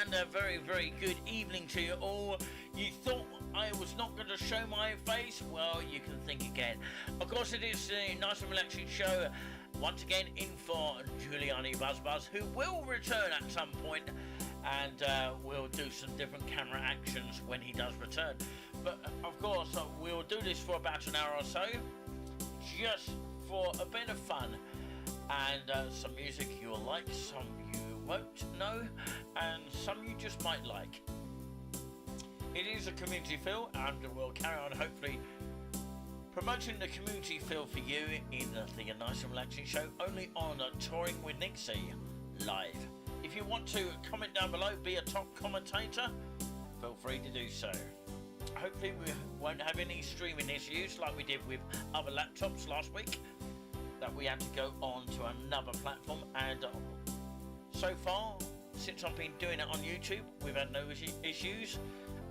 and a very, very good evening to you all. You thought I was not going to show my face? Well, you can think again. Of course, it is a nice and relaxing show. Once again, in for Giuliani Buzzbuzz, who will return at some point, and we'll do some different camera actions when he does return. But, of course, we'll do this for about an hour or so, just for a bit of fun. And some music you'll like, some you won't know, and some you just might like. It is a community feel, and we'll carry on hopefully promoting the community feel for you in the nice and relaxing show, only on Touring with Nixie live. If you want to comment down below, be a top commentator, feel free to do so. Hopefully we won't have any streaming issues like we did with other laptops last week, that we had to go on to another platform, and so far, since I've been doing it on YouTube, we've had no issues.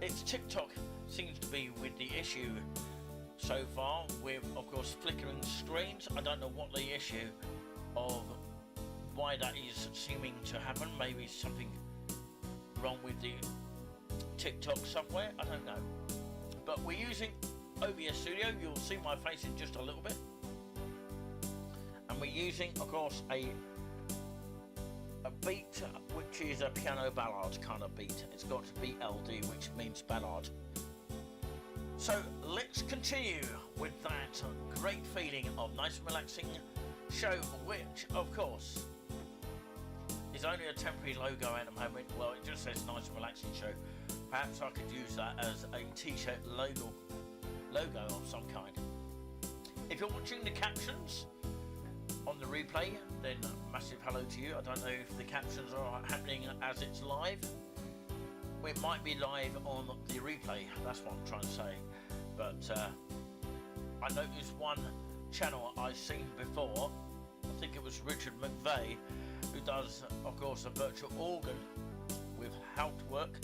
It's TikTok seems to be with the issue so far, with, of course, flickering screens. I don't know what the issue of why that is seeming to happen. Maybe something wrong with the TikTok software, I don't know. But we're using OBS Studio. You'll see my face in just a little bit. And we're using, of course, a beat which is a piano ballad kind of beat. It's got BLD, which means ballad. So let's continue with that great feeling of nice and relaxing show, which, of course, is only a temporary logo at the moment. Well, it just says nice and relaxing show. Perhaps I could use that as a t-shirt logo of some kind. If you're watching the captions on the replay, then massive hello to you. I don't know if the captions are happening as it's live. It might be live on the replay, that's what I'm trying to say. But I noticed one channel I've seen before, I think it was Richard McVeigh, who does, of course, a virtual organ with How to Work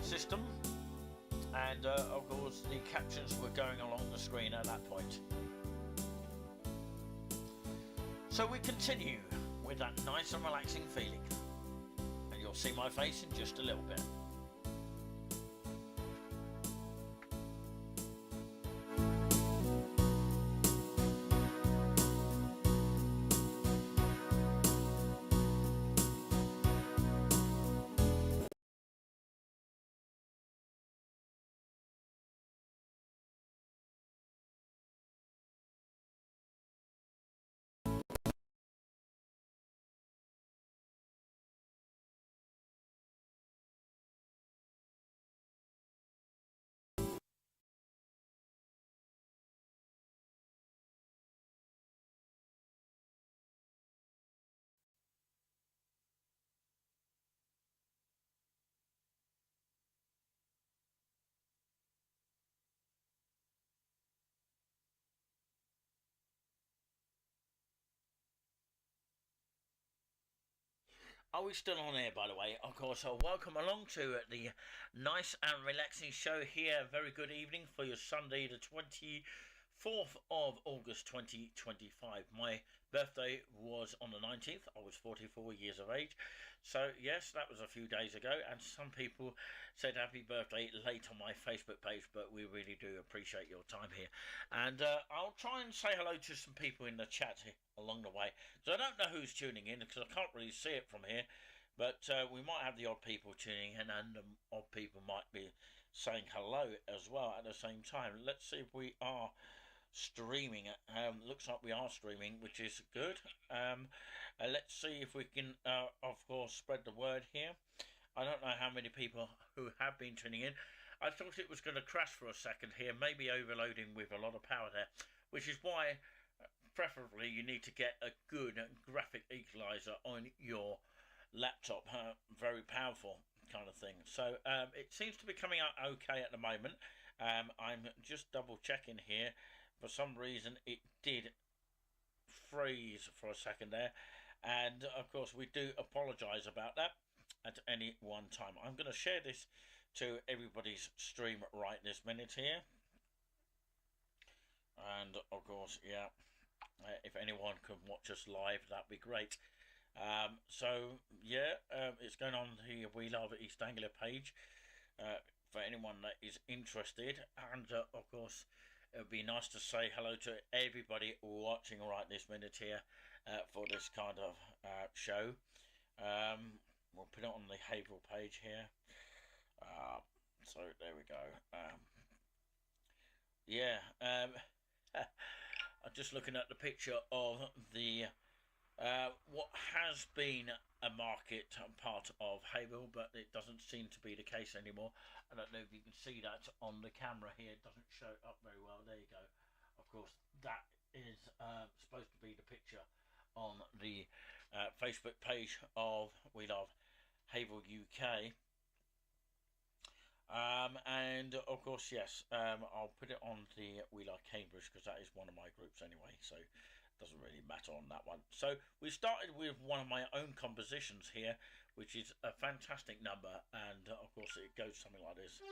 system, and of course the captions were going along the screen at that point. So we continue with that nice and relaxing feeling, and you'll see my face in just a little bit. Are we still on air, by the way? Of course, welcome along to the nice and relaxing show here. Very good evening for your Sunday, the 24th of August 2025. My birthday was on the 19th. I was 44 years of age. So, yes, that was a few days ago. And some people said happy birthday late on my Facebook page, but we really do appreciate your time here. And I'll try and say hello to some people in the chat here along the way. So I don't know who's tuning in because I can't really see it from here. But we might have the odd people tuning in, and the odd people might be saying hello as well at the same time. Let's see if we are streaming. Looks like we are streaming, which is good. Let's see if we can, of course, spread the word here. I don't know how many people who have been tuning in. I thought it was going to crash for a second here, maybe overloading with a lot of power there, which is why preferably you need to get a good graphic equalizer on your laptop. Very powerful kind of thing. So it seems to be coming out okay at the moment. I'm just double checking here. For some reason it did freeze for a second there, and of course we do apologize about that at any one time. I'm going to share this to everybody's stream right this minute here, and of course, yeah, if anyone can watch us live, that'd be great. So yeah, it's going on the We Love East Anglia page for anyone that is interested, and of course, it would be nice to say hello to everybody watching right this minute here for this kind of show. We'll put it on the Haverhill page here. So there we go. Yeah, I'm just looking at the picture of the what has been a market part of Haverhill, but it doesn't seem to be the case anymore. I don't know if you can see that on the camera here. It doesn't show up very well. There you go. Of course, that is supposed to be the picture on the Facebook page of We Love Haverhill UK. And of course, yes, I'll put it on the We Like Cambridge because that is one of my groups anyway, so it doesn't really matter on that one. So we started with one of my own compositions here, which is a fantastic number, and of course it goes something like this.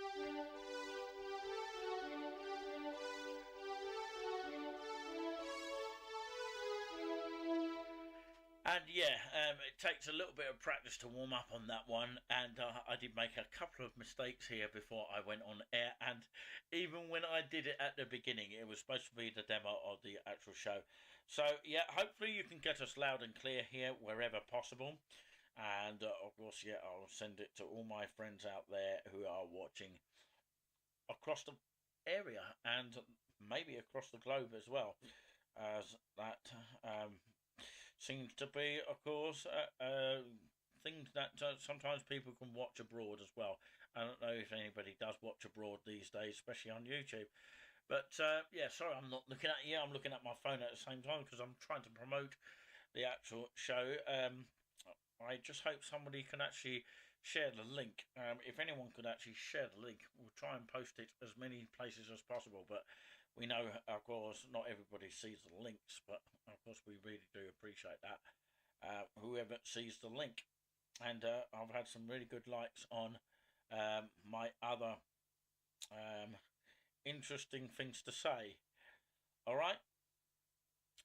And yeah, it takes a little bit of practice to warm up on that one, and I did make a couple of mistakes here before I went on air, and even when I did it at the beginning, it was supposed to be the demo of the actual show. So yeah, hopefully you can get us loud and clear here wherever possible, and of course, yeah, I'll send it to all my friends out there who are watching across the area and maybe across the globe as well, as that seems to be, of course, things that sometimes people can watch abroad as well. I don't know if anybody does watch abroad these days, especially on YouTube. But yeah, sorry, I'm not looking at you. I'm looking at my phone at the same time because I'm trying to promote the actual show. I just hope somebody can actually share the link. If anyone could actually share the link, we'll try and post it as many places as possible. But we know, of course, not everybody sees the links, but of course we really do appreciate that. Whoever sees the link. And I've had some really good likes on my other interesting things to say. All right.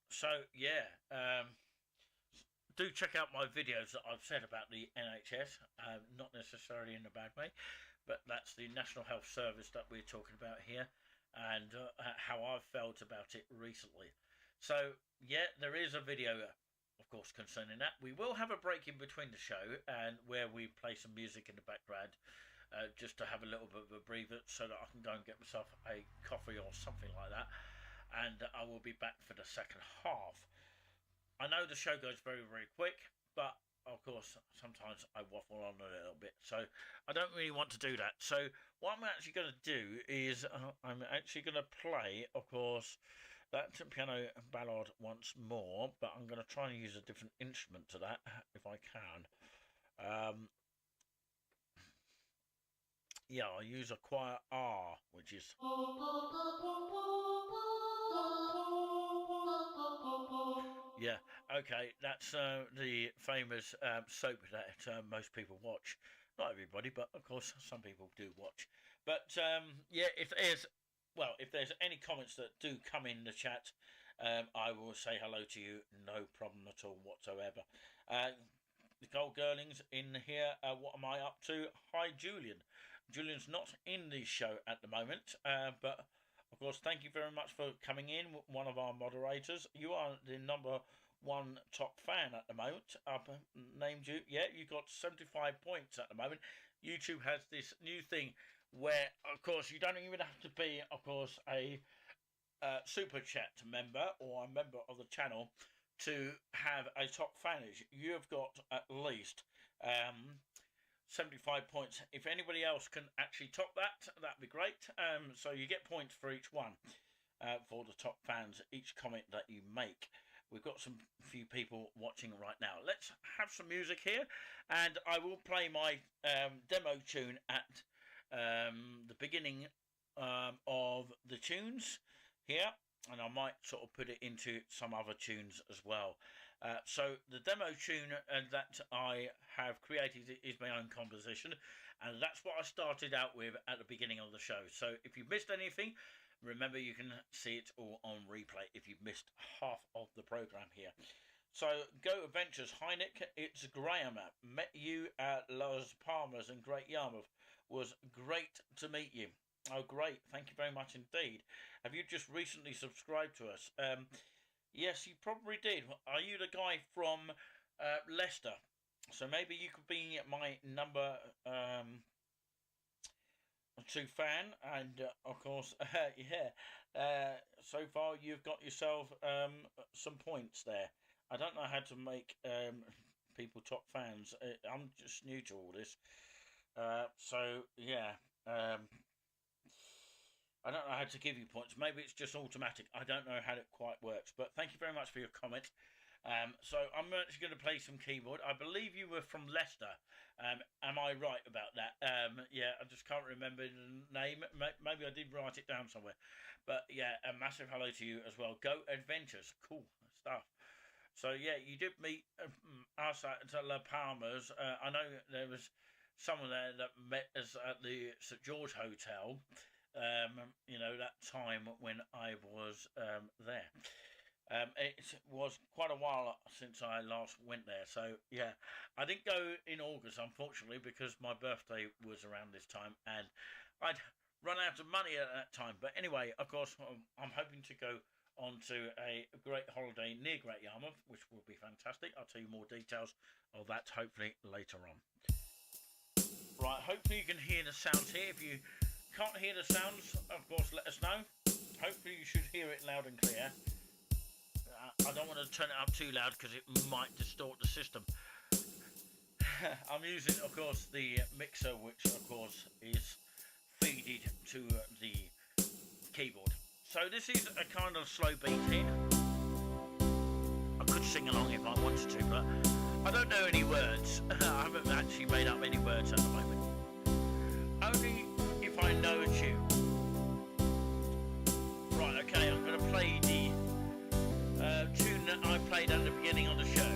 So yeah, do check out my videos that I've said about the NHS. Not necessarily in a bad way, but that's the National Health Service that we're talking about here, and how I've felt about it recently. So yeah, there is a video, of course, concerning that. We will have a break in between the show, and where we play some music in the background, just to have a little bit of a breather, so that I can go and get myself a coffee or something like that, and I will be back for the second half. I know the show goes very, very quick, but of course, sometimes I waffle on a little bit, so I don't really want to do that. So what I'm actually going to do is I'm actually going to play, of course, that piano ballad once more, but I'm going to try and use a different instrument to that if I can. Yeah, I'll use a choir R, which is... Yeah, okay, that's the famous soap that most people watch. Not everybody, but of course some people do watch. But yeah, if there's any comments that do come in the chat, I will say hello to you, no problem at all whatsoever. Nicole Girling's in here. What am I up to? Hi, Julian. Julian's not in the show at the moment, but of course, thank you very much for coming in, one of our moderators. You are the number one top fan at the moment. I've named you. Yeah, you got 75 points at the moment. YouTube has this new thing where, of course, you don't even have to be, of course, a super chat member or a member of the channel to have a top fanage. You have got at least 75 points. If anybody else can actually top that, that'd be great. So you get points for each one, for the top fans, each comment that you make. We've got some few people watching right now. Let's have some music here, and I will play my demo tune at the beginning of the tunes here, and I might sort of put it into some other tunes as well. So the demo tune that I have created is my own composition, and that's what I started out with at the beginning of the show. So if you've missed anything, remember you can see it all on replay if you've missed half of the program here. So, Go Adventures. Hi, Nick. It's Graham. Met you at Las Palmas in Great Yarmouth. Was great to meet you. Oh, great. Thank you very much indeed. Have you just recently subscribed to us? Yes, you probably did. Are you the guy from Leicester? So maybe you could be my number two fan, and of course, yeah. So far, you've got yourself some points there. I don't know how to make people top fans. I'm just new to all this, so yeah. I don't know how to give you points. Maybe it's just automatic. I don't know how it quite works. But thank you very much for your comment. So I'm actually going to play some keyboard. I believe you were from Leicester. Am I right about that? Yeah, I just can't remember the name. Maybe I did write it down somewhere. But yeah, a massive hello to you as well. Go Adventures. Cool stuff. So yeah, you did meet us at La Palmas. I know there was someone there that met us at the St George Hotel. You know, that time when I was there. It was quite a while since I last went there, so yeah, I didn't go in August, unfortunately, because my birthday was around this time, and I'd run out of money at that time. But anyway, of course, I'm hoping to go on to a great holiday near Great Yarmouth, which will be fantastic. I'll tell you more details of that hopefully later on. Right, hopefully you can hear the sounds here. If you can't hear the sounds, of course, let us know. Hopefully you should hear it loud and clear. I don't want to turn it up too loud because it might distort the system. I'm using, of course, the mixer, which, of course, is feeded to the keyboard. So this is a kind of slow beat here. I could sing along if I wanted to, but I don't know any words. I haven't actually made up any words at the moment. Only if I know a tune. Right, okay, I'm going to play the tune that I played at the beginning of the show.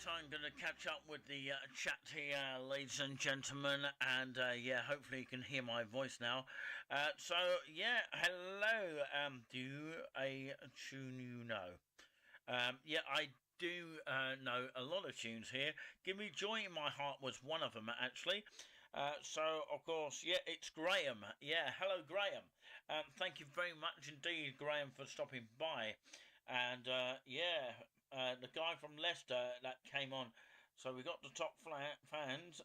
right, I'm going to catch up with the chat here, ladies and gentlemen, and yeah, hopefully you can hear my voice now. So yeah, hello. Do a tune you know? Yeah, I do know a lot of tunes here. Give Me Joy in My Heart was one of them, actually. So, of course, yeah, it's Graham. Yeah, hello, Graham. Thank you very much indeed, Graham, for stopping by. And, yeah, the guy from Leicester that came on. So we got the top fans.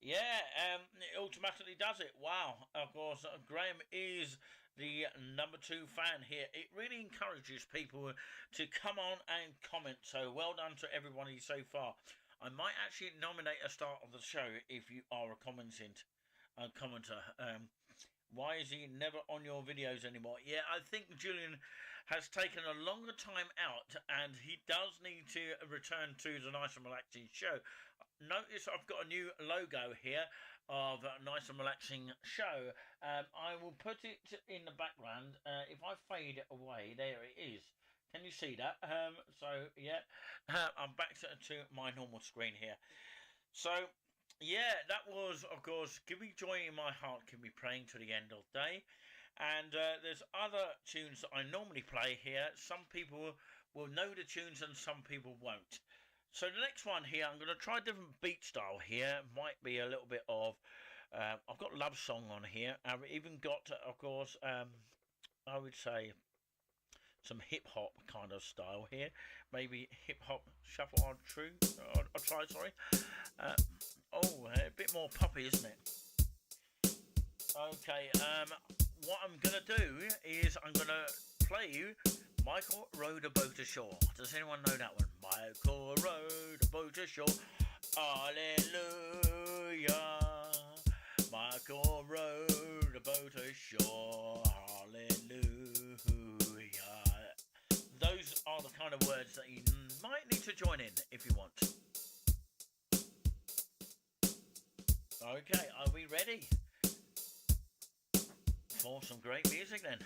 Yeah, it automatically does it. Wow. Of course, Graham is the number 2 fan here. It really encourages people to come on and comment. So well done to everybody so far. I might actually nominate a start of the show if you are a commenter. Why is he never on your videos anymore? Yeah, I think Julian has taken a longer time out, and he does need to return to the Nice and Relaxing show. Notice I've got a new logo here of Nice and Relaxing show. I will put it in the background. If I fade it away, there it is. Can you see that? So yeah, I'm back to my normal screen here. So yeah, that was, of course, Give Me Joy in My Heart, Keep Me Praying to the End of Day. And there's other tunes that I normally play here. Some people will know the tunes and some people won't. So the next one here, I'm going to try a different beat style here. Might be a little bit of, I've got Love Song on here. I've even got, of course, I would say some hip hop kind of style here. Maybe hip hop shuffle on true. I'll try, sorry. A bit more poppy, isn't it? Okay, what I'm going to do is I'm going to play you Michael rowed a boat ashore. Does anyone know that one? Michael rowed a boat ashore. Hallelujah. Michael rowed a boat ashore. Hallelujah. Those are the kind of words that you might need to join in if you want. Okay, are we ready for some great music then?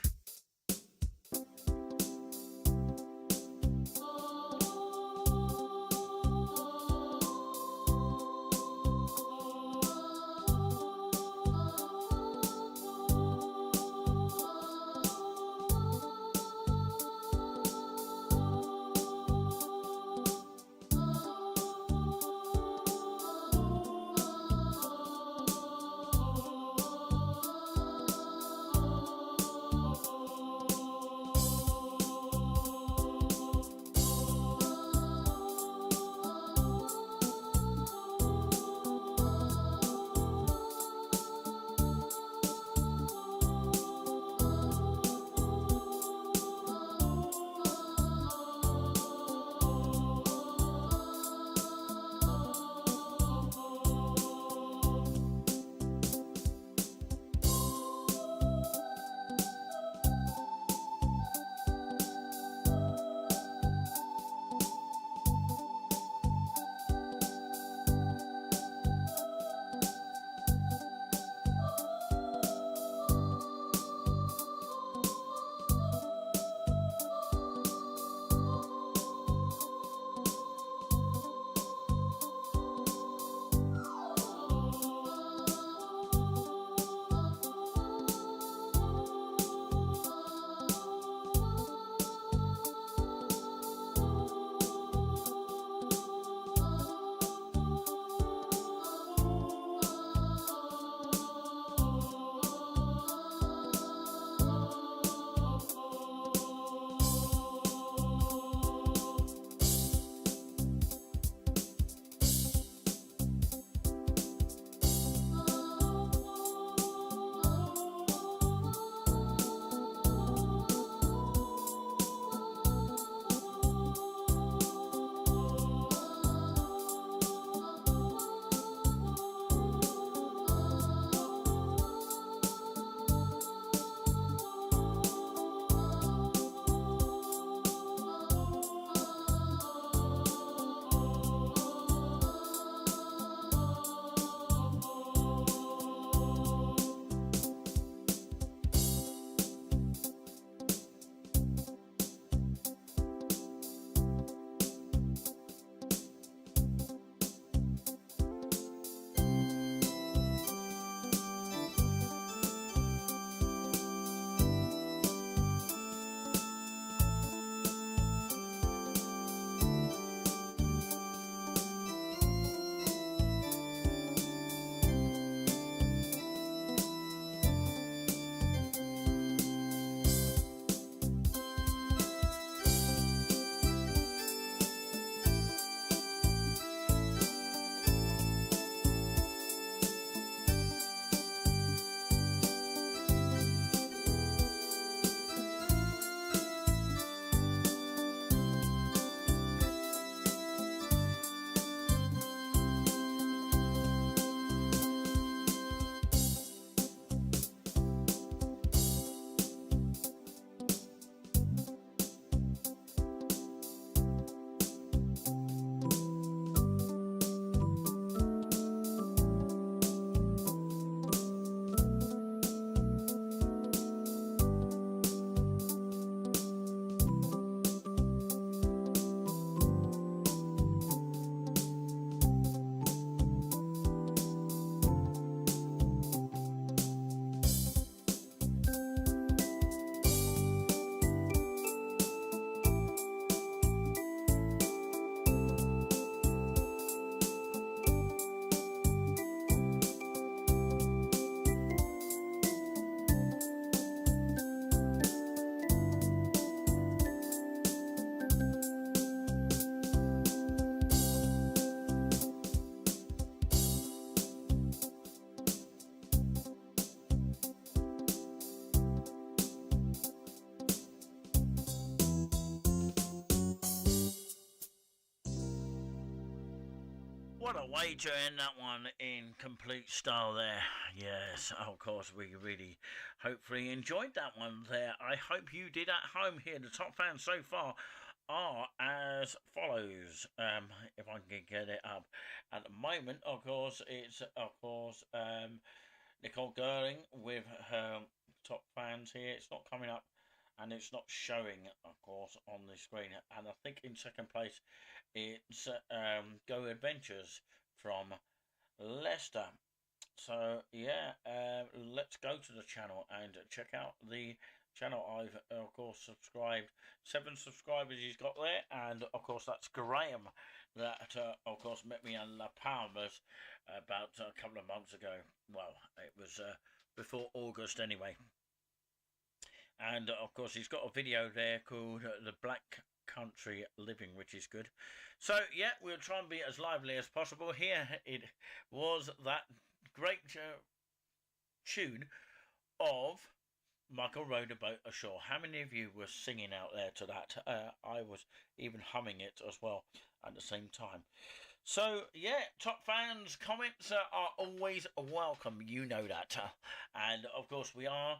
What a way to end that one in complete style there. Yes, of course, we really hopefully enjoyed that one there. I hope you did at home here. The top fans so far are as follows. If I can get it up. At the moment, of course, it's, Nicole Gerling with her top fans here. It's not coming up and it's not showing, of course, on the screen. And I think in second place, it's Go Adventures from Leicester. So yeah, let's go to the channel and check out the channel. I've of course subscribed, 7 subscribers he's got there, and of course that's Graham that of course met me in La Palmas about a couple of months ago. Well, it was before August anyway. And of course he's got a video there called The Black Country Living, which is good. So yeah, we'll try and be as lively as possible. Here it was, that great tune of Michael Rowed a Boat Ashore. How many of you were singing out there to that? I was even humming it as well at the same time. So yeah, top fans comments are always welcome, you know that. And of course we are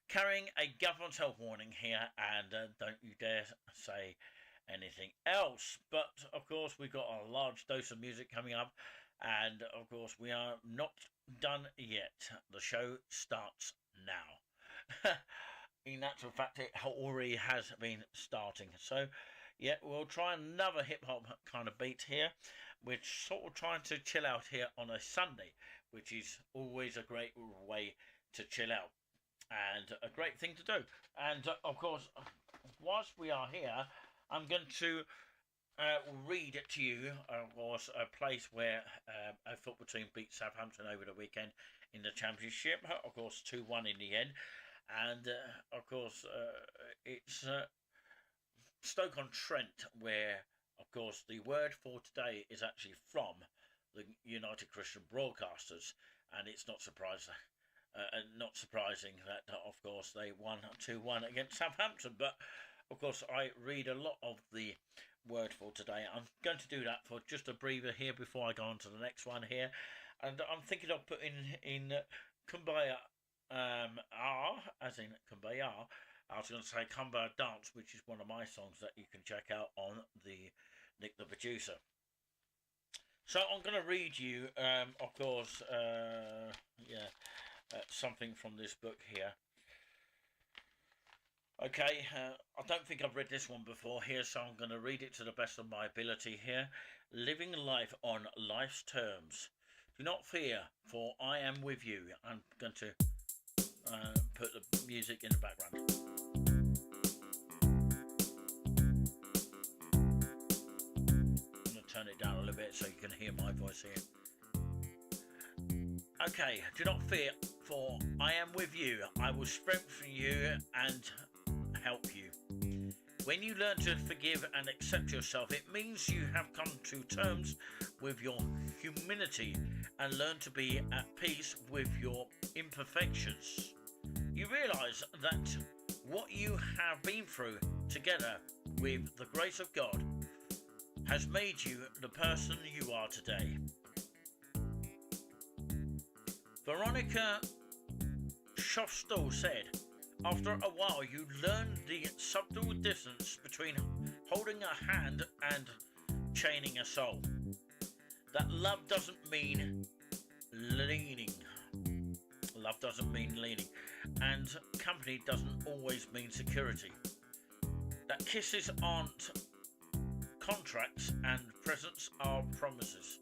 carrying a government health warning here, and don't you dare say anything else. But of course we've got a large dose of music coming up, and of course we are not done yet. The show starts now. In actual fact, it already has been starting. So yeah, we'll try another hip-hop kind of beat here. We're sort of trying to chill out here on a Sunday, which is always a great way to chill out and a great thing to do. And of course, whilst we are here, I'm going to read to you, of course, a place where a football team beat Southampton over the weekend in the Championship. Of course, 2-1 in the end. And of course, it's Stoke-on-Trent, where, of course, the word for today is actually from the United Christian Broadcasters, and it's not surprising. Not surprising that, of course, they won 2-1 against Southampton. But, of course, I read a lot of the word for today. I'm going to do that for just a breather here before I go on to the next one here. And I'm thinking of putting in Kumbaya R, as in Kumbaya. I was going to say Kumbaya Dance, which is one of my songs that you can check out on the Nick the Producer. So I'm going to read you, of course, something from this book here. Okay, I don't think I've read this one before here, so I'm going to read it to the best of my ability here. Living life on life's terms. Do not fear, for I am with you. I'm going to put the music in the background. I'm going to turn it down a little bit so you can hear my voice here. Okay, do not fear, for I am with you. I will strengthen you and help you. When you learn to forgive and accept yourself, it means you have come to terms with your humanity and learn to be at peace with your imperfections. You realize that what you have been through together with the grace of God has made you the person you are today. Veronica Schofstall said, after a while you learn the subtle difference between holding a hand and chaining a soul. That love doesn't mean leaning. Love doesn't mean leaning. And company doesn't always mean security. That kisses aren't contracts and presents are promises.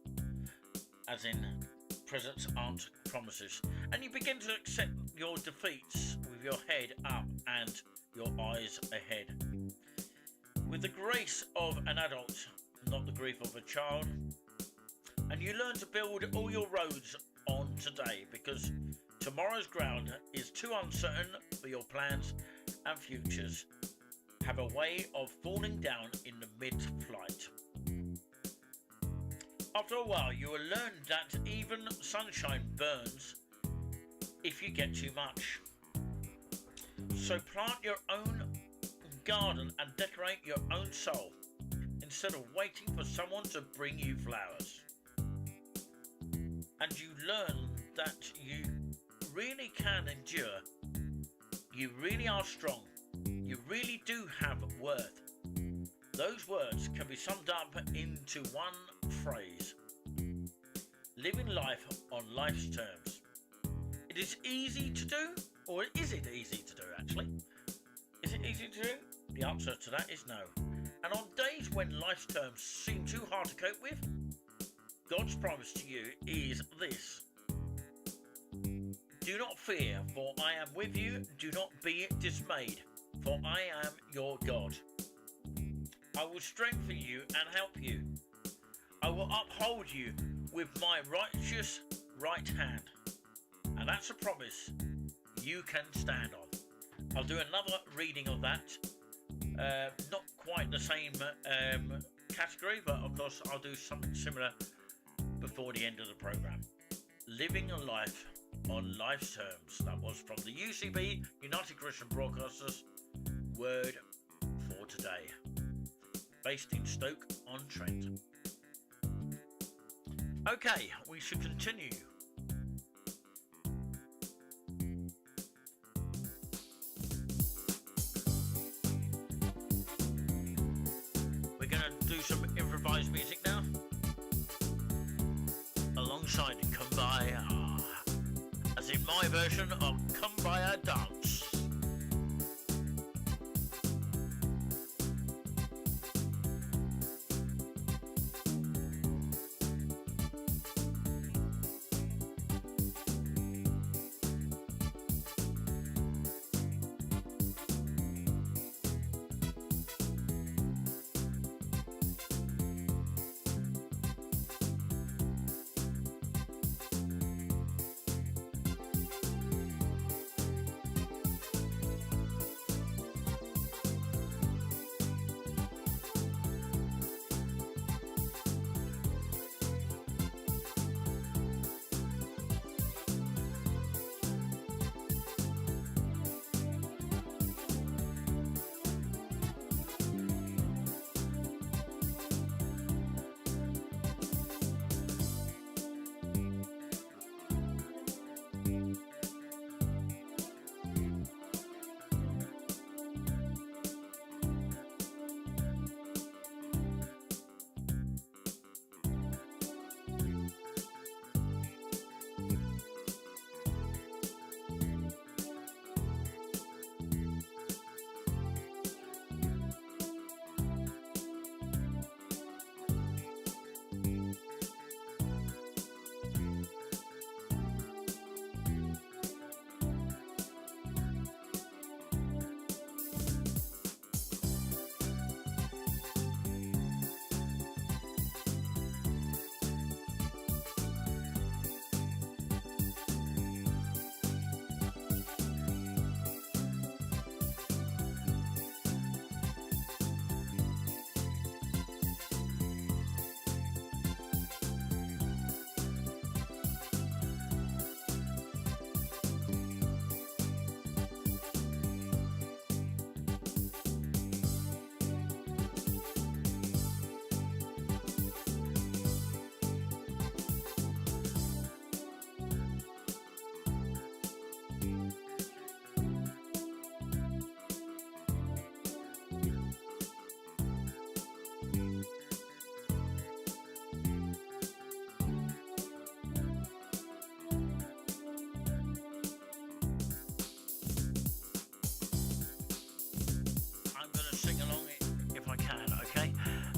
As in, presents aren't promises. And you begin to accept your defeats with your head up and your eyes ahead. With the grace of an adult, not the grief of a child. And you learn to build all your roads on today, because tomorrow's ground is too uncertain for your plans and futures. Have a way of falling down in the mid-flight. After a while, you will learn that even sunshine burns if you get too much. So plant your own garden and decorate your own soul instead of waiting for someone to bring you flowers. and you learn that you really can endure. You really are strong. You really do have worth. Those words can be summed up into one phrase: living life on life's terms. It is easy to do, or is it easy to do actually? Is it easy to do? The answer to that is no. And on days when life's terms seem too hard to cope with, God's promise to you is this: do not fear, for I am with you. Do not be dismayed, for I am your God. I will strengthen you and help you. I will uphold you with my righteous right hand. And that's a promise you can stand on. I'll do another reading of that. Not quite the same category, but of course I'll do something similar before the end of the program. Living a life on life's terms. That was from the UCB, United Christian Broadcasters, word for today, based in Stoke-on-Trent. Okay, we should continue. We're going to do some improvised music now, alongside Kumbaya, as in my version of Kumbaya Dance.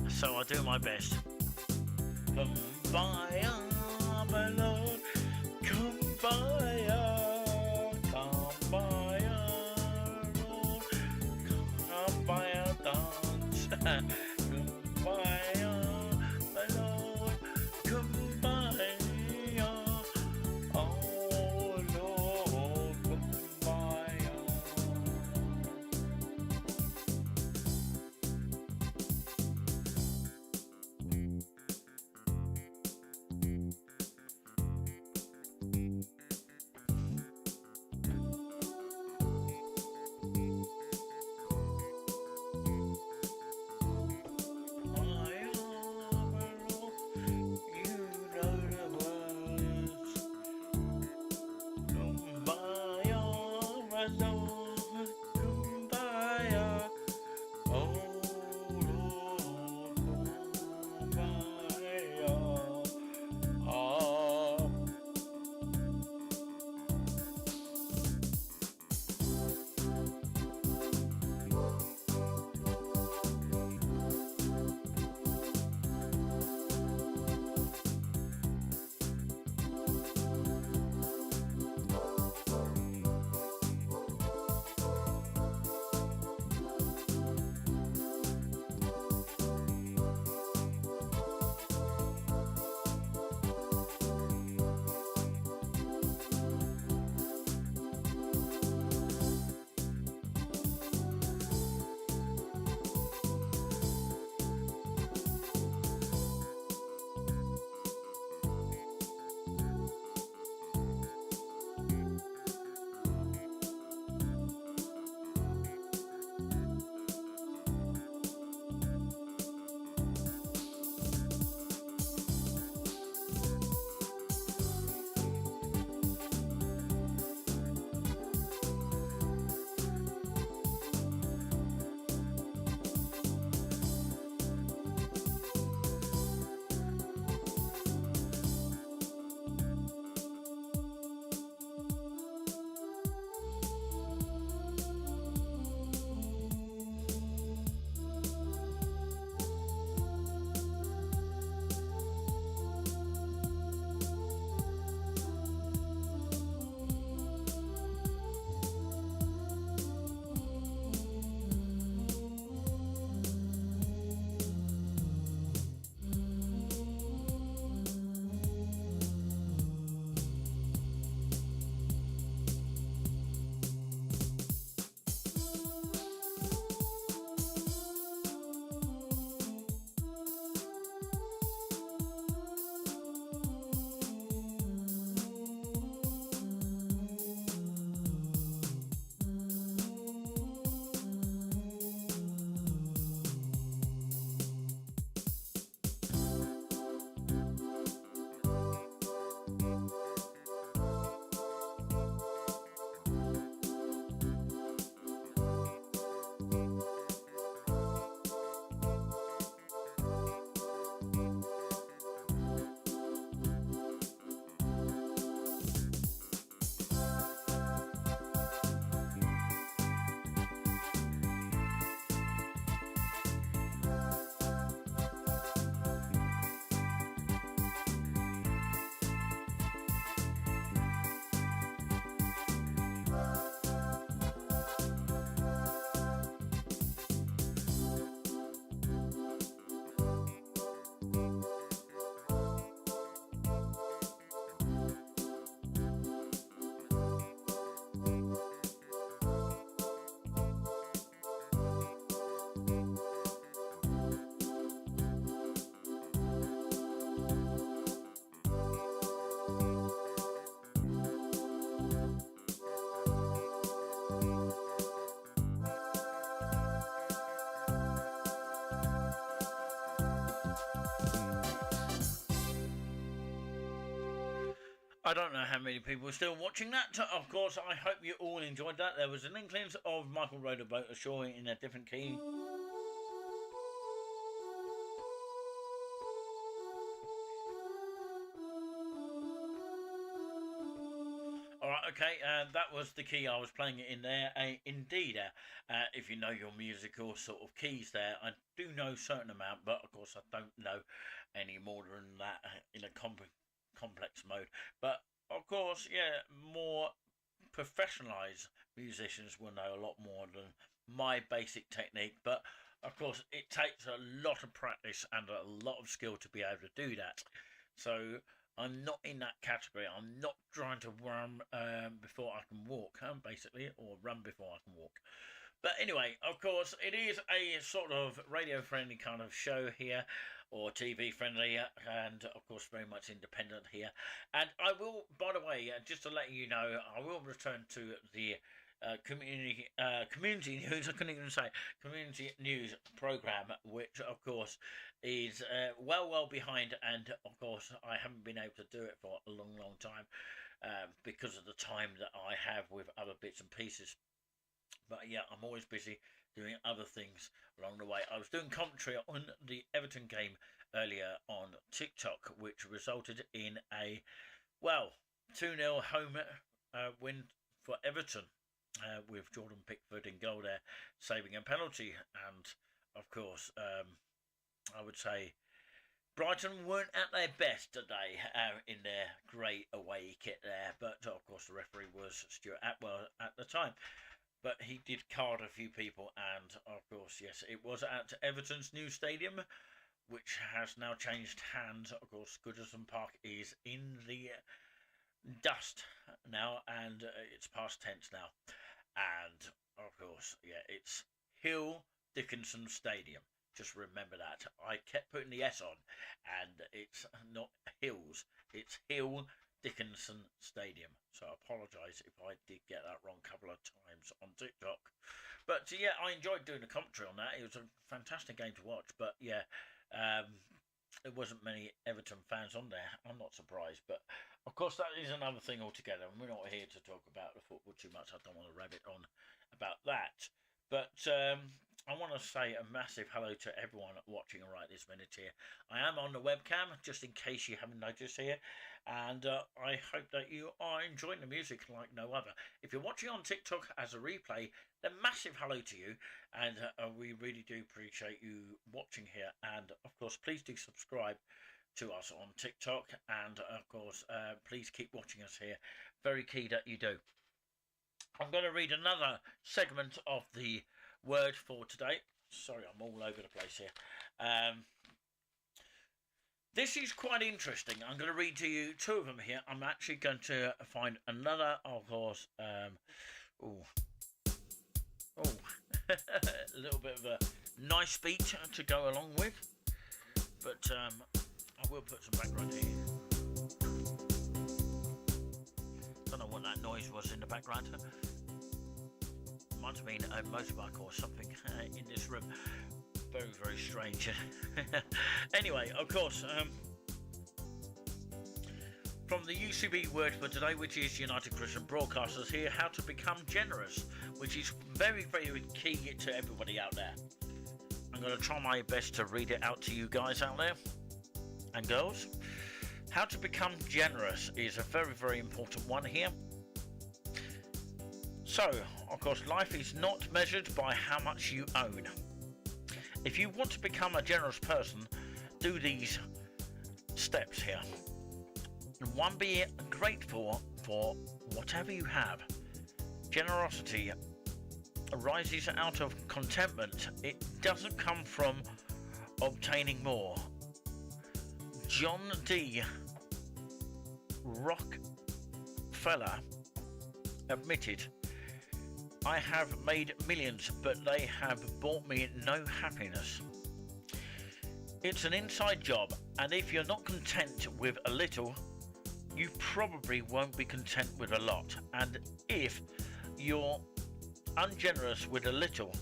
So I'll do my best. Kumbaya, my lord, kumbaya, kumbaya, Lord, kumbaya dance, kumbaya, my lord, kumbaya, oh Lord, kumbaya. I don't know how many people are still watching that. Of course, I hope you all enjoyed that. There was an inkling of Michael Rode a Boat Ashore in a different key. Alright, okay, that was the key I was playing it in there. Indeed, if you know your musical sort of keys there, I do know a certain amount, but of course I don't know any more than that in a complex mode. But of course, yeah, more professionalised musicians will know a lot more than my basic technique, but of course it takes a lot of practice and a lot of skill to be able to do that. So I'm not in that category. I'm not trying to run before I can walk, basically, or run before I can walk. But anyway, of course, it is a sort of radio-friendly kind of show here, or TV-friendly, and of course very much independent here. And I will, by the way, just to let you know, I will return to the community news. I couldn't even say community news program, which of course is well behind, and of course I haven't been able to do it for a long time because of the time that I have with other bits and pieces. But yeah, I'm always busy doing other things along the way. I was doing commentary on the Everton game earlier on TikTok, which resulted in a 2-0 home win for Everton. With Jordan Pickford in goal there, saving a penalty. And, of course, I would say Brighton weren't at their best today in their great away kit there. But, of course, the referee was Stuart Atwell at the time. But he did card a few people. And, of course, yes, it was at Everton's new stadium, which has now changed hands. Of course, Goodison Park is in the dust now, and it's past tense now. And of course, yeah, it's Hill Dickinson Stadium. Just remember that. I kept putting the S on, and it's not Hills, it's Hill Dickinson Stadium. So I apologise if I did get that wrong a couple of times on TikTok. But yeah, I enjoyed doing the commentary on that. It was a fantastic game to watch. But yeah, there wasn't many Everton fans on there. I'm not surprised, but of course that is another thing altogether, and we're not here to talk about the football too much. I don't want to rabbit on about that. But I want to say a massive hello to everyone watching right this minute here. I am on the webcam, just in case you haven't noticed here, and I hope that you are enjoying the music like no other. If you're watching on TikTok as a replay, then massive hello to you, and we really do appreciate you watching here. And of course, please do subscribe to us on TikTok, and of course, please keep watching us here. Very key that you do. I'm going to read another segment of the word for today. Sorry, I'm all over the place here. This is quite interesting. I'm going to read to you two of them here. I'm actually going to find another, of course. A little bit of a nice beat to go along with. But I will put some background here. Don't know what that noise was in the background. Might have been a motorbike or something in this room. Very strange. Anyway, of course, from the UCB word for today, which is United Christian Broadcasters here, how to become generous, which is very key to everybody out there. I'm going to try my best to read it out to you guys out there and girls. How to become generous is a very important one here. So, of course, life is not measured by how much you own. If you want to become a generous person, do these steps here. 1, be grateful for whatever you have. Generosity arises out of contentment. It doesn't come from obtaining more. John D. Rockefeller admitted, I have made millions, but they have brought me no happiness. It's an inside job, and if you're not content with a little, you probably won't be content with a lot. And if you're ungenerous with a little,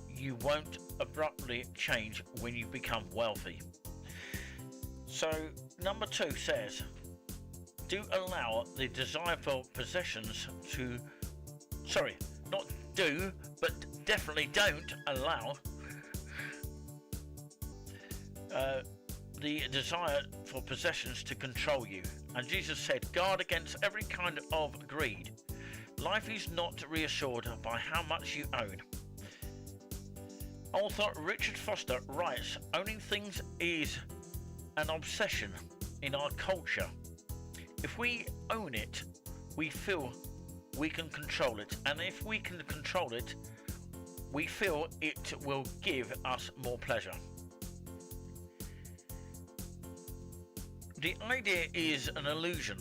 you won't abruptly change when you become wealthy. So, number 2 says, do allow the desire for possessions to, sorry, not do, but definitely don't allow the desire for possessions to control you. And Jesus said, guard against every kind of greed. Life is not reassured by how much you own. Author Richard Foster writes, owning things is an obsession in our culture. If we own it, we feel we can control it, and if we can control it, we feel it will give us more pleasure. The idea is an illusion.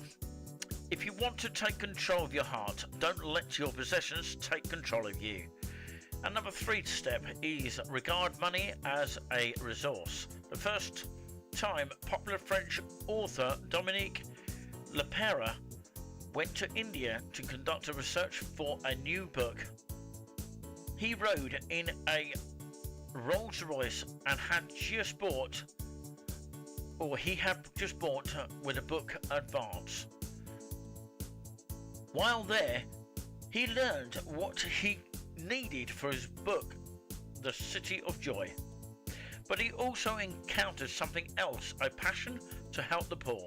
If you want to take control of your heart, don't let your possessions take control of you. And number 3 step is regard money as a resource. The first time popular French author Dominique Lepera went to India to conduct a research for a new book. He rode in a Rolls Royce and had just bought with a book advance. While there, he learned what he needed for his book, The City of Joy. But he also encountered something else, a passion to help the poor.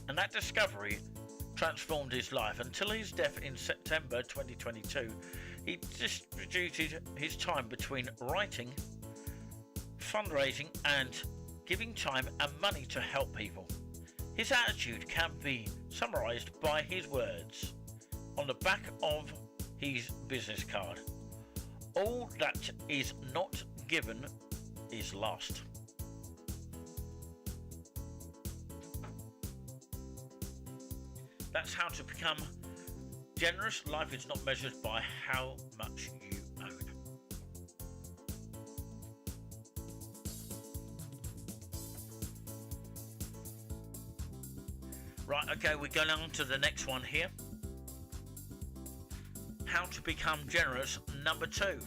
And that discovery transformed his life. Until his death in September 2022, he distributed his time between writing, fundraising and giving time and money to help people. His attitude can be summarized by his words on the back of his business card. All that is not given is lost. That's how to become generous. Life is not measured by how much you own. Right, okay, we're going on to the next one here. How to become generous, number 2.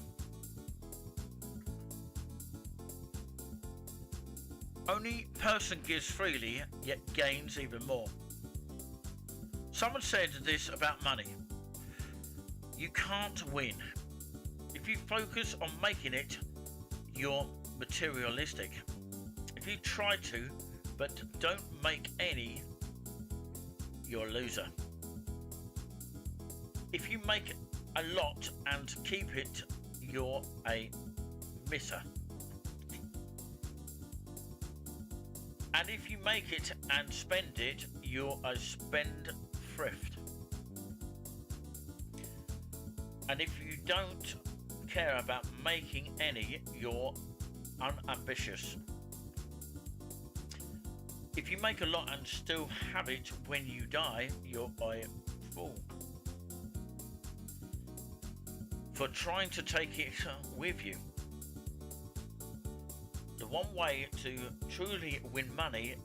Only person gives freely, yet gains even more. Someone said this about money. You can't win. If you focus on making it, you're materialistic. If you try to, but don't make any, you're a loser. If you make a lot and keep it, you're a misser. And if you make it and spend it, you're a spendthrift. And if you don't care about making any, you're unambitious. If you make a lot and still have it when you die, you're a fool. For trying to take it with you. The one way to truly win money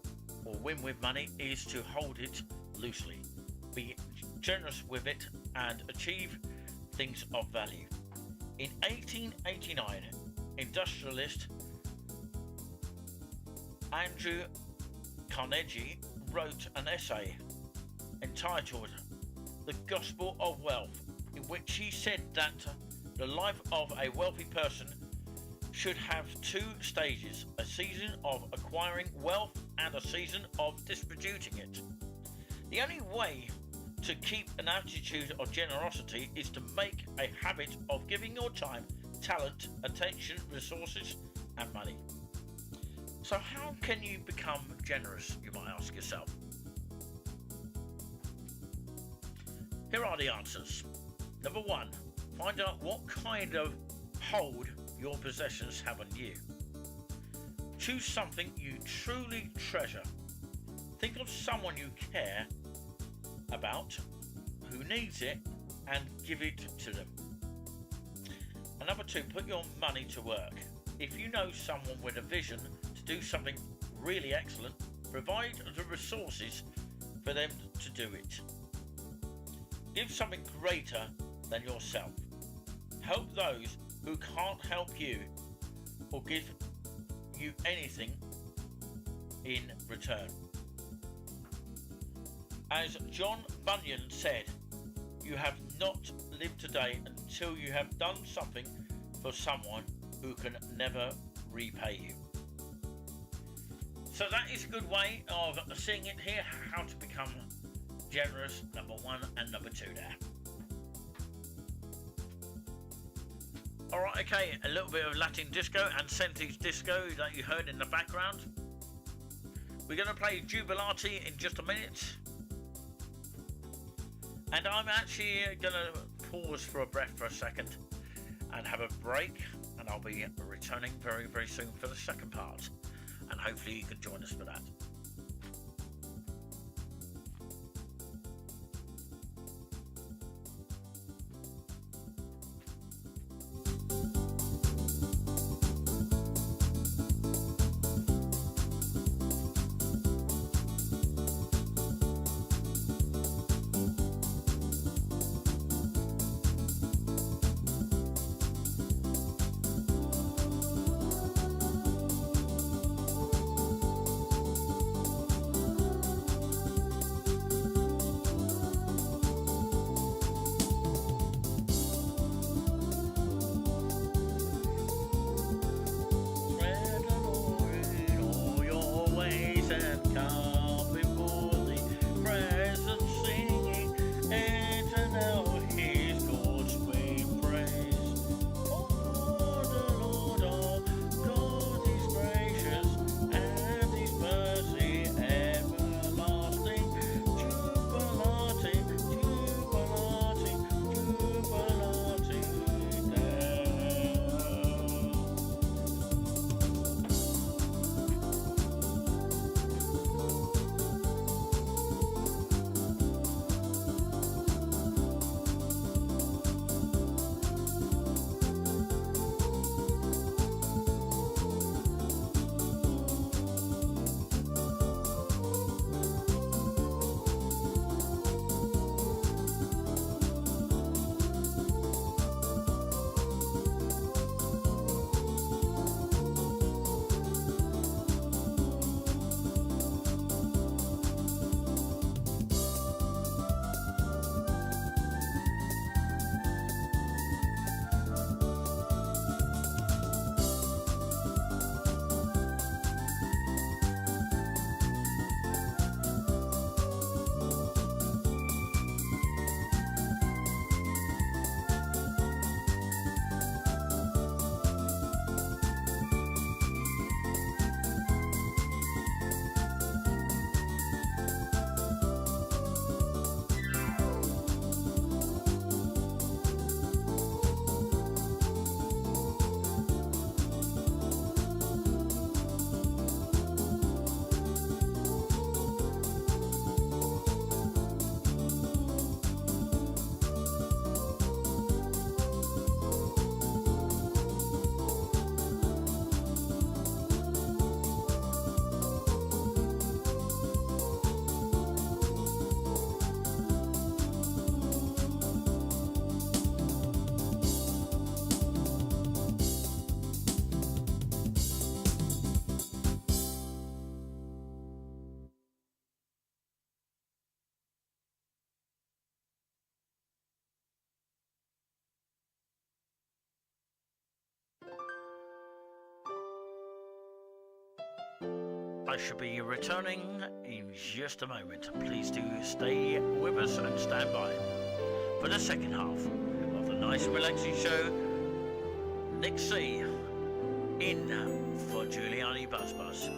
or win with money is to hold it loosely. Be generous with it and achieve things of value. In 1889, industrialist Andrew Carnegie wrote an essay entitled The Gospel of Wealth, in which he said that the life of a wealthy person should have 2 stages, a season of acquiring wealth and a season of distributing it. The only way to keep an attitude of generosity is to make a habit of giving your time, talent, attention, resources and money. So how can you become generous, you might ask yourself? Here are the answers. Number 1, find out what kind of hold your possessions have on you. Choose something you truly treasure. Think of someone you care about who needs it and give it to them. And number 2, put your money to work. If you know someone with a vision to do something really excellent, provide the resources for them to do it. Give something greater than yourself. Help those who can't help you or give you anything in return. As John Bunyan said, you have not lived today until you have done something for someone who can never repay you. So that is a good way of seeing it here, how to become generous, number 1 and number 2 there. Alright, okay, a little bit of Latin disco and Sentis disco that you heard in the background. We're going to play Jubilati in just a minute. And I'm actually going to pause for a breath for a second and have a break, and I'll be returning very, very soon for the second part. And hopefully you can join us for that. I shall be returning in just a moment. Please do stay with us and stand by for the second half of the Nice and Relaxing Show. Nick C in for Giuliani Buzz Buzz.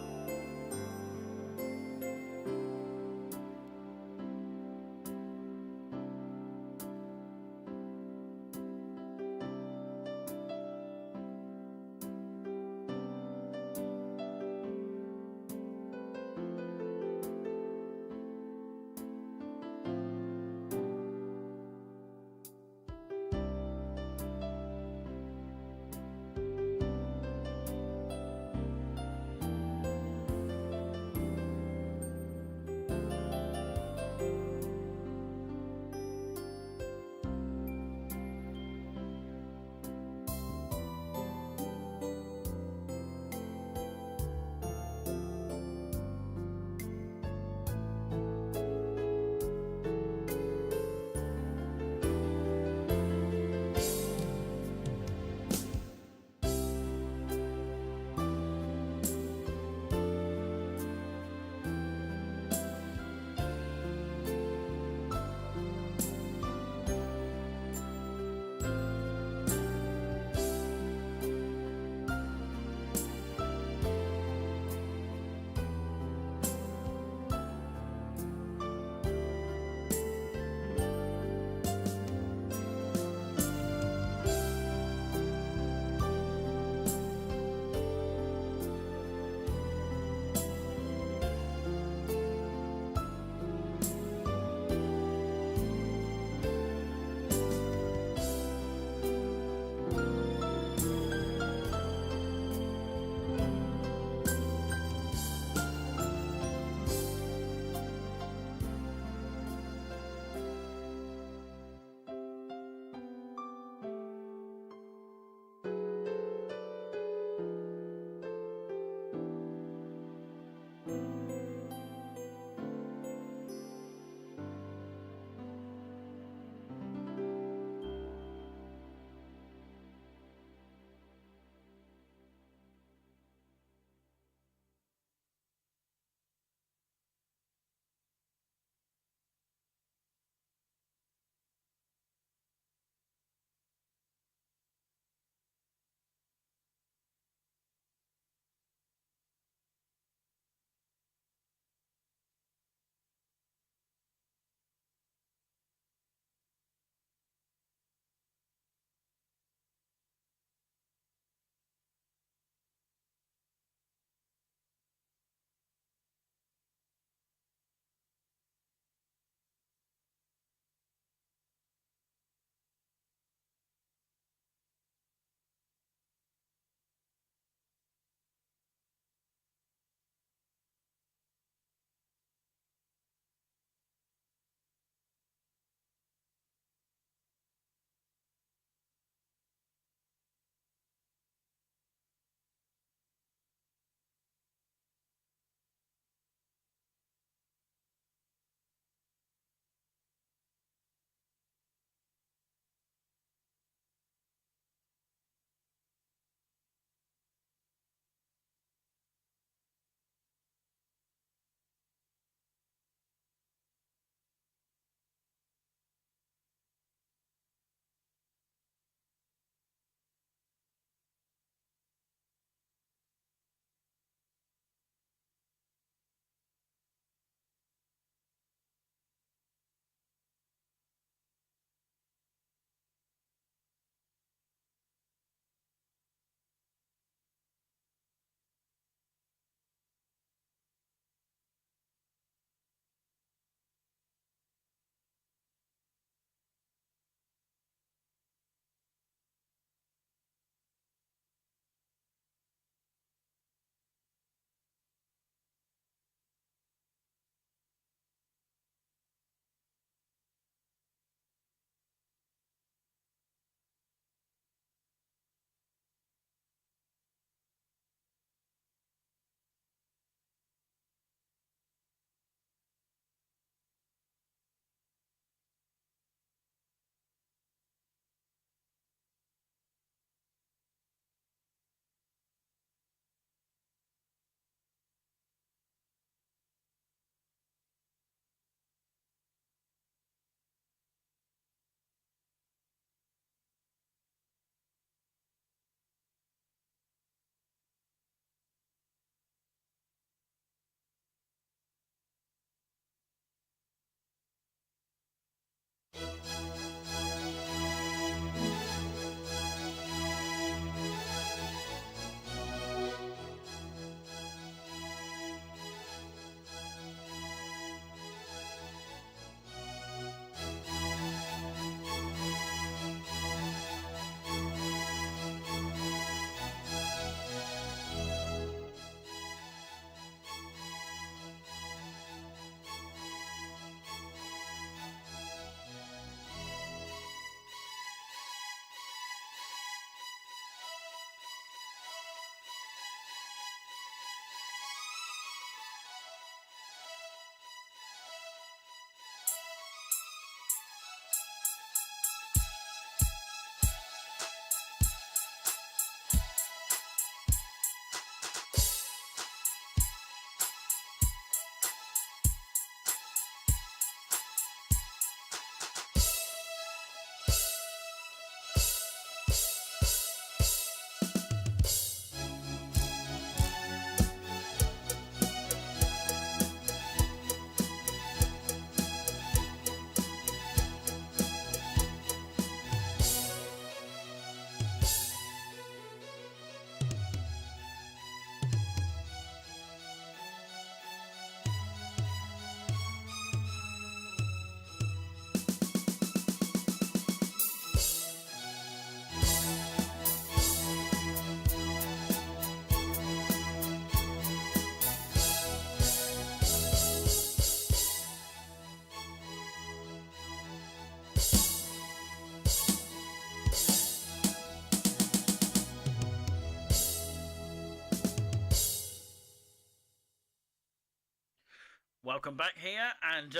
Welcome back here, and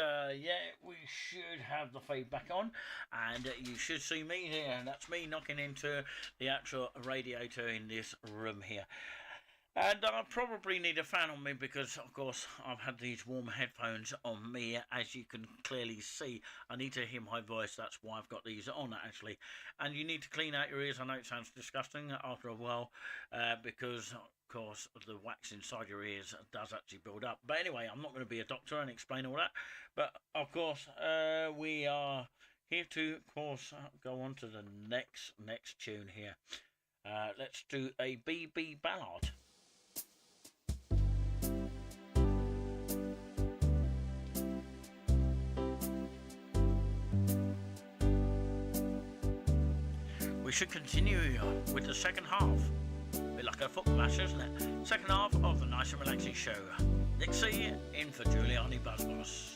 yeah, we should have the feedback on, and you should see me here, and that's me knocking into the actual radiator in this room here. And I probably need a fan on me because, of course, I've had these warm headphones on me, as you can clearly see. I need to hear my voice, that's why I've got these on, actually. And you need to clean out your ears. I know it sounds disgusting after a while, because, of course, the wax inside your ears does actually build up. But anyway, I'm not going to be a doctor and explain all that. But, of course, we are here to, of course, go on to the next tune here. Let's do a BB ballad. We should continue with the second half. Bit like a foot mash, isn't it? Second half of the Nice and Relaxing Show. Nixie in for Giuliani Buzzboss.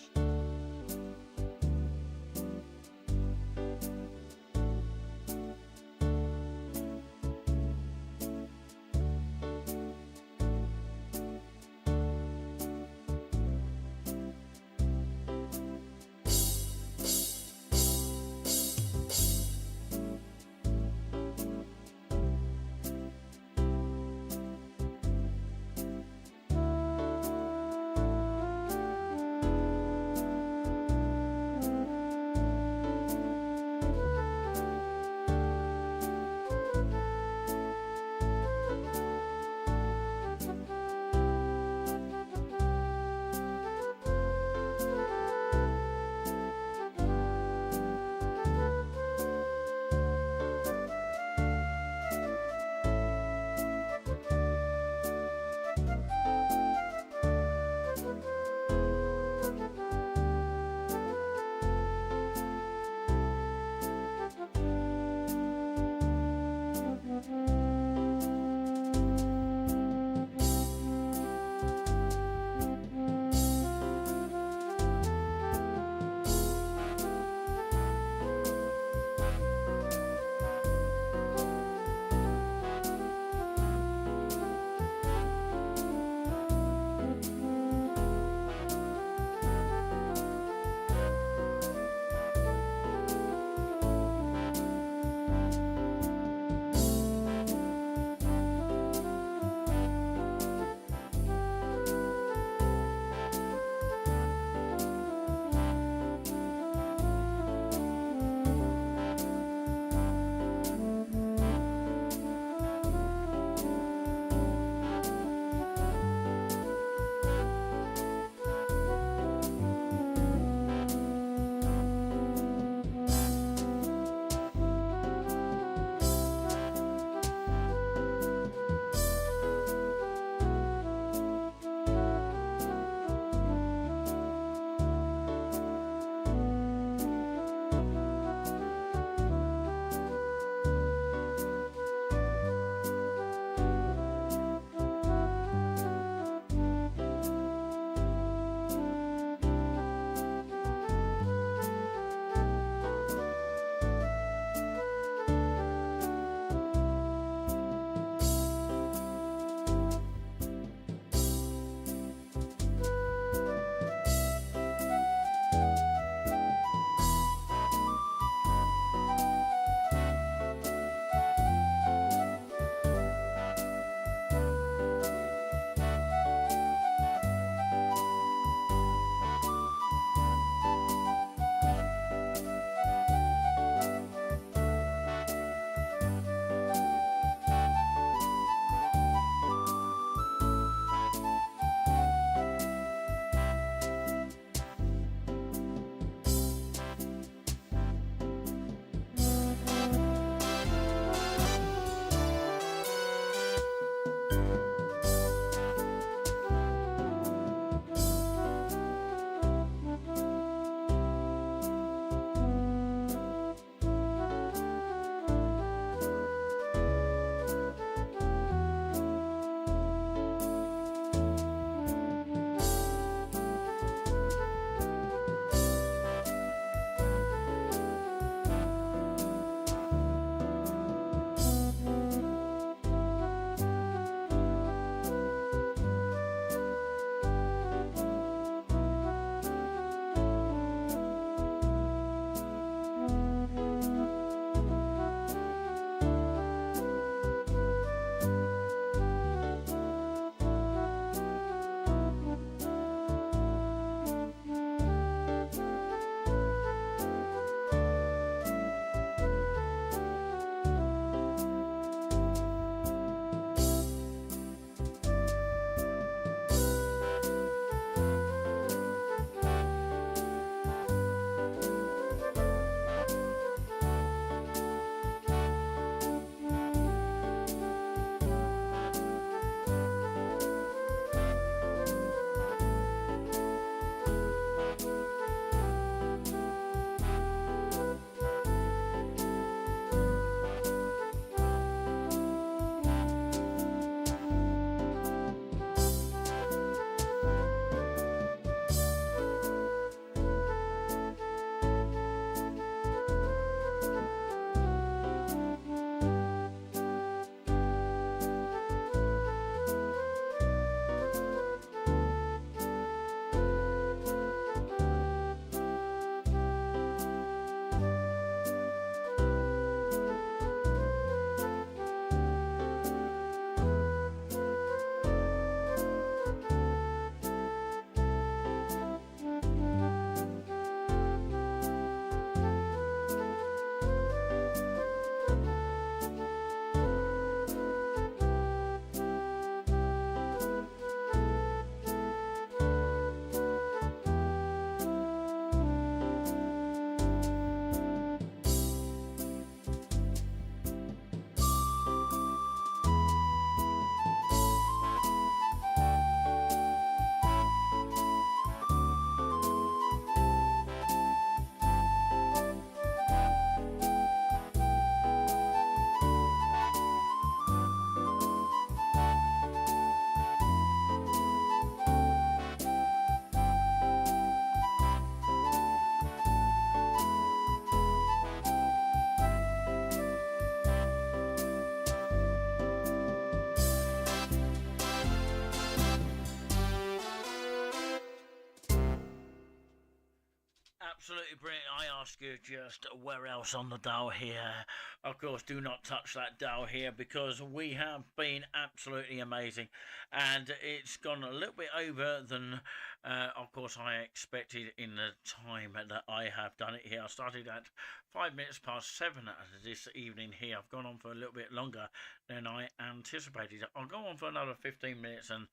absolutely brilliant. I ask you just where else on the dial here. Of course, do not touch that dial here because we have been absolutely amazing, and it's gone a little bit over than, of course, I expected in the time that I have done it here. I started at 5 minutes past 7 this evening here. I've gone on for a little bit longer than I anticipated. I'll go on for another 15 minutes, and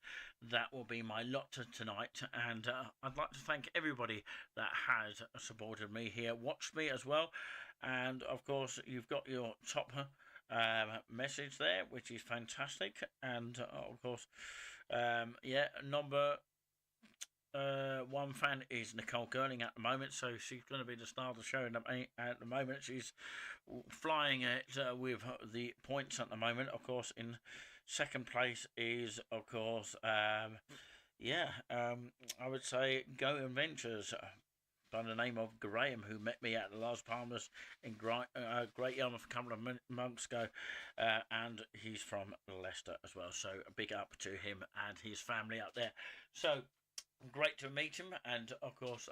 that will be my lot tonight. And I'd like to thank everybody that has supported me here, watched me as well, and of course you've got your top message there, which is fantastic. And of course, yeah, number one fan is Nicole Girling at the moment, so she's going to be the star of the show at the moment. She's flying it with the points at the moment. Of course, in second place is, of course, I would say Go Adventures by the name of Graham, who met me at the Las Palmas in Great Yarmouth a couple of months ago, and he's from Leicester as well, so a big up to him and his family up there. So great to meet him, and of course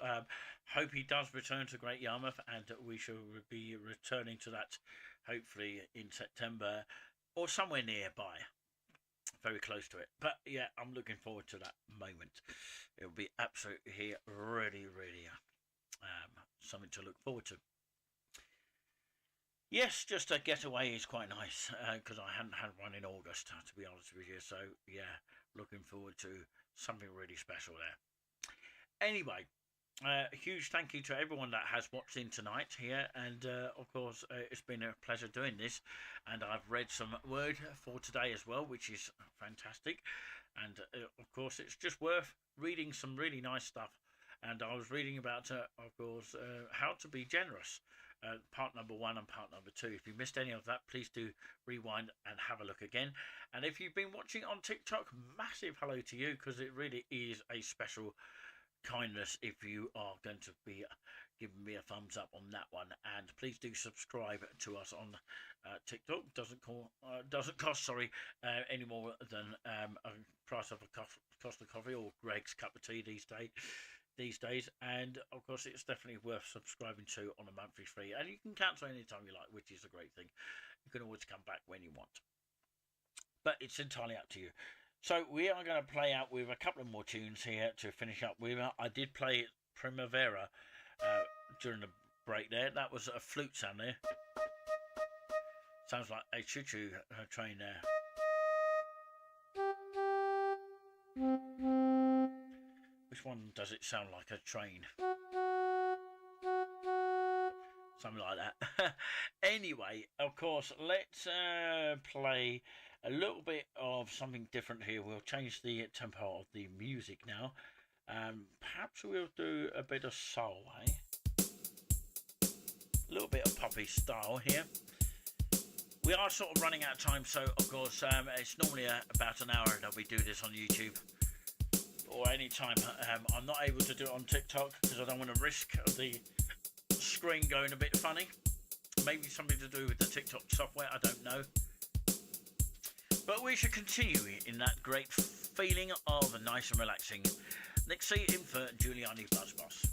hope he does return to Great Yarmouth, and we shall be returning to that hopefully in September or somewhere nearby, very close to it. But yeah, I'm looking forward to that moment. It'll be absolutely really something to look forward to. Yes, just a getaway is quite nice, because I hadn't had one in August, to be honest with you. So yeah, looking forward to something really special there. Anyway, a huge thank you to everyone that has watched in tonight here, and of course it's been a pleasure doing this, and I've read some word for today as well, which is fantastic. And of course it's just worth reading some really nice stuff. And I was reading about, of course, how to be generous, part number 1 and part number 2. If you missed any of that, please do rewind and have a look again. And if you've been watching on TikTok, massive hello to you, because it really is a special kindness if you are going to be giving me a thumbs up on that one. And please do subscribe to us on TikTok. Doesn't cost any more than a price of a cost of coffee or Greg's cup of tea these days. And of course it's definitely worth subscribing to on a monthly fee, and you can cancel anytime you like, which is a great thing. You can always come back when you want, but it's entirely up to you. So we are going to play out with a couple of more tunes here to finish up with. I did play Primavera during the break there. That was a flute sound there. Sounds like a choo-choo train there. Which one does it sound like a train? Something like that. Anyway, of course, let's play a little bit of something different here. We'll change the tempo of the music now. Perhaps we'll do a bit of soul, eh? A little bit of poppy style here. We are sort of running out of time, so of course it's normally about an hour that we do this on YouTube. Or any time. I'm not able to do it on TikTok because I don't want to risk the screen going a bit funny. Maybe something to do with the TikTok software, I don't know. But we should continue in that great feeling of nice and relaxing. Next see in for Giuliani Buzz Boss.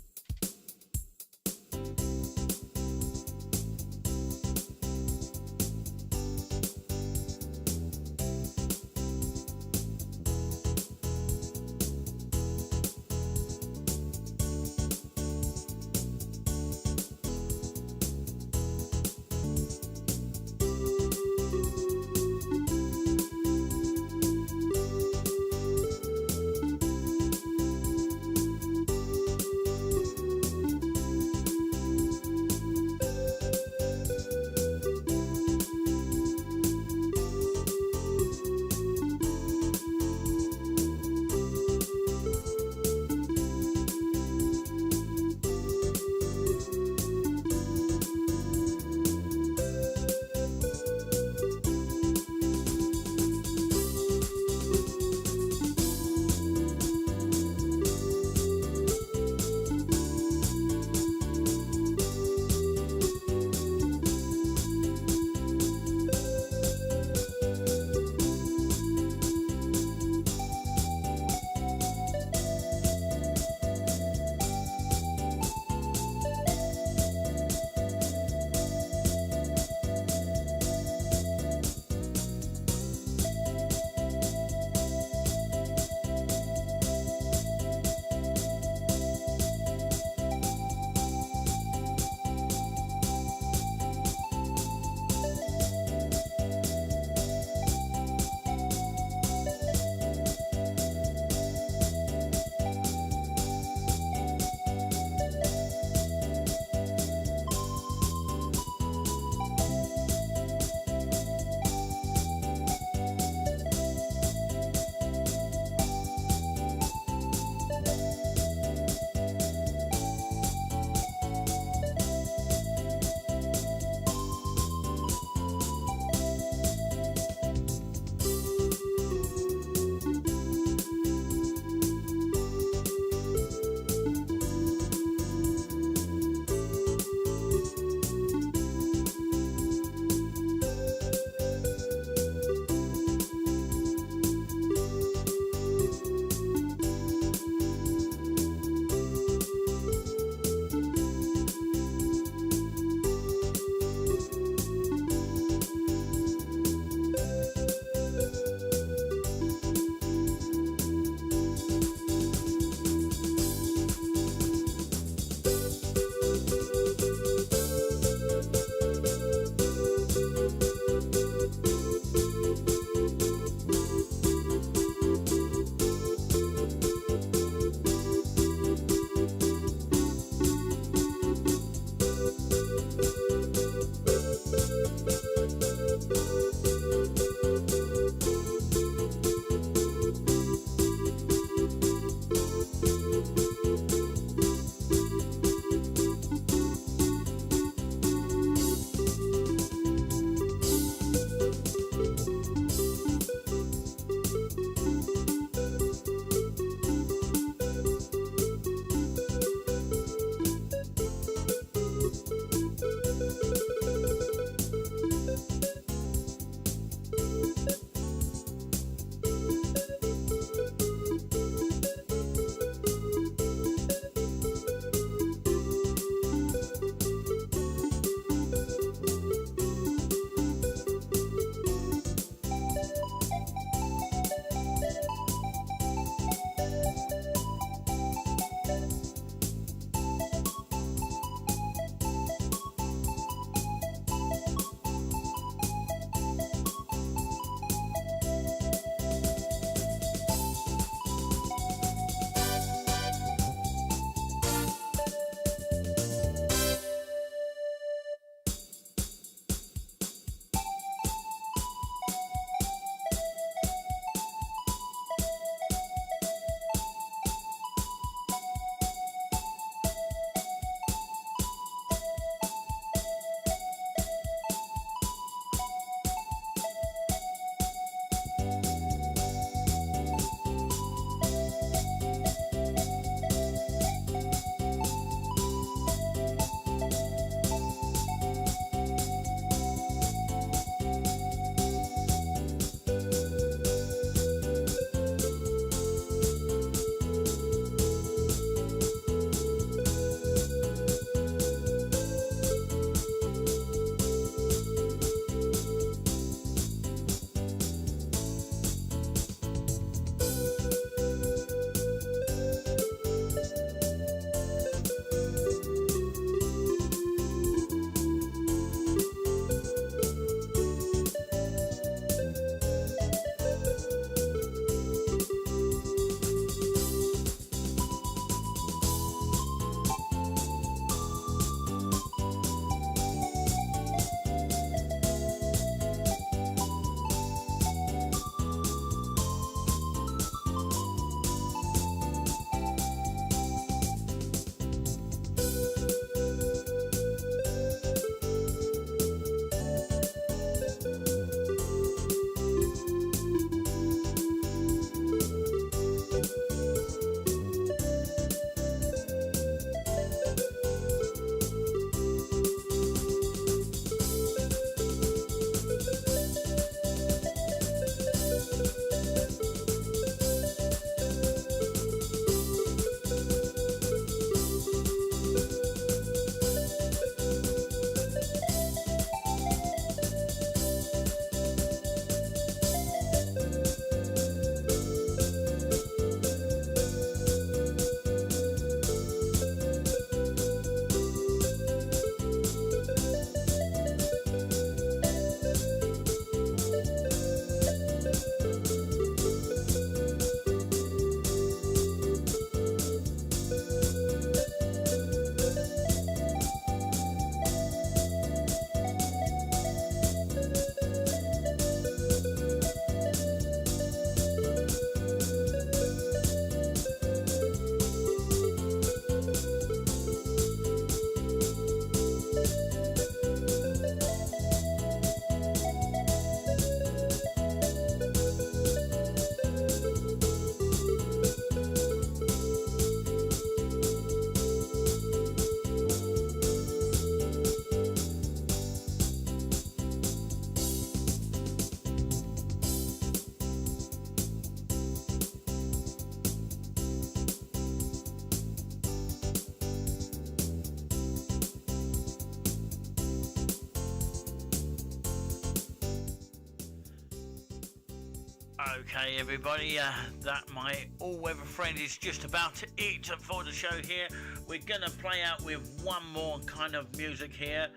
Okay, everybody, that my all-weather friend is just about to eat for the show here. We're going to play out with one more kind of music here.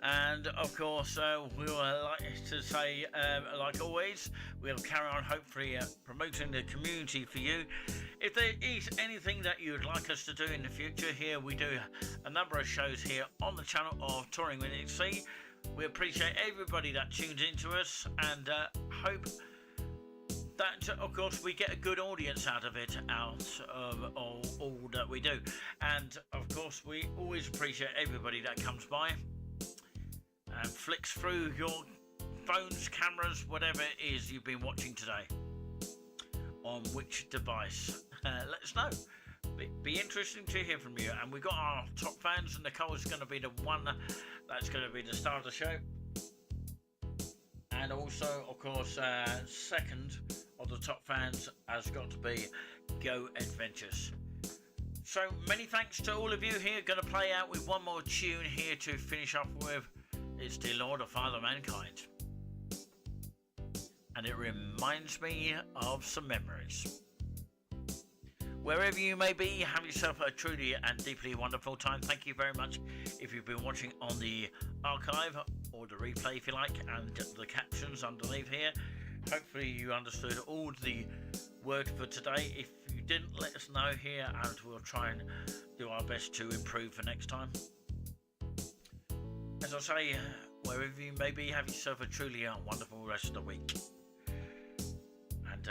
And, of course, we would like to say, like always, we'll carry on hopefully promoting the community for you. If there is anything that you'd like us to do in the future, here we do a number of shows here on the channel of Touring with XC. We appreciate everybody that tunes into us and hope that, of course, we get a good audience out of it, out of all that we do. And, of course, we always appreciate everybody that comes by and flicks through your phones, cameras, whatever it is you've been watching today, on which device. Let us know. Be interesting to hear from you. And we've got our top fans, and Nicole's going to be the one that's going to be the star of the show. And also, of course, second of the top fans has got to be Go Adventures. So many thanks to all of you here. Going to play out with one more tune here to finish off with. It's Dear Lord of Father Mankind. And it reminds me of some memories. Wherever you may be, have yourself a truly and deeply wonderful time. Thank you very much if you've been watching on the archive or the replay if you like, and the captions underneath here. Hopefully you understood all the word for today. If you didn't, let us know here and we'll try and do our best to improve for next time. As I say, wherever you may be, have yourself a truly wonderful rest of the week. And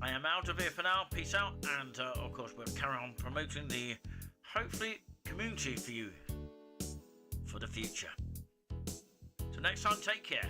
I am out of here for now. Peace out. And of course, we'll carry on promoting the, hopefully, community for you for the future. So next time, take care.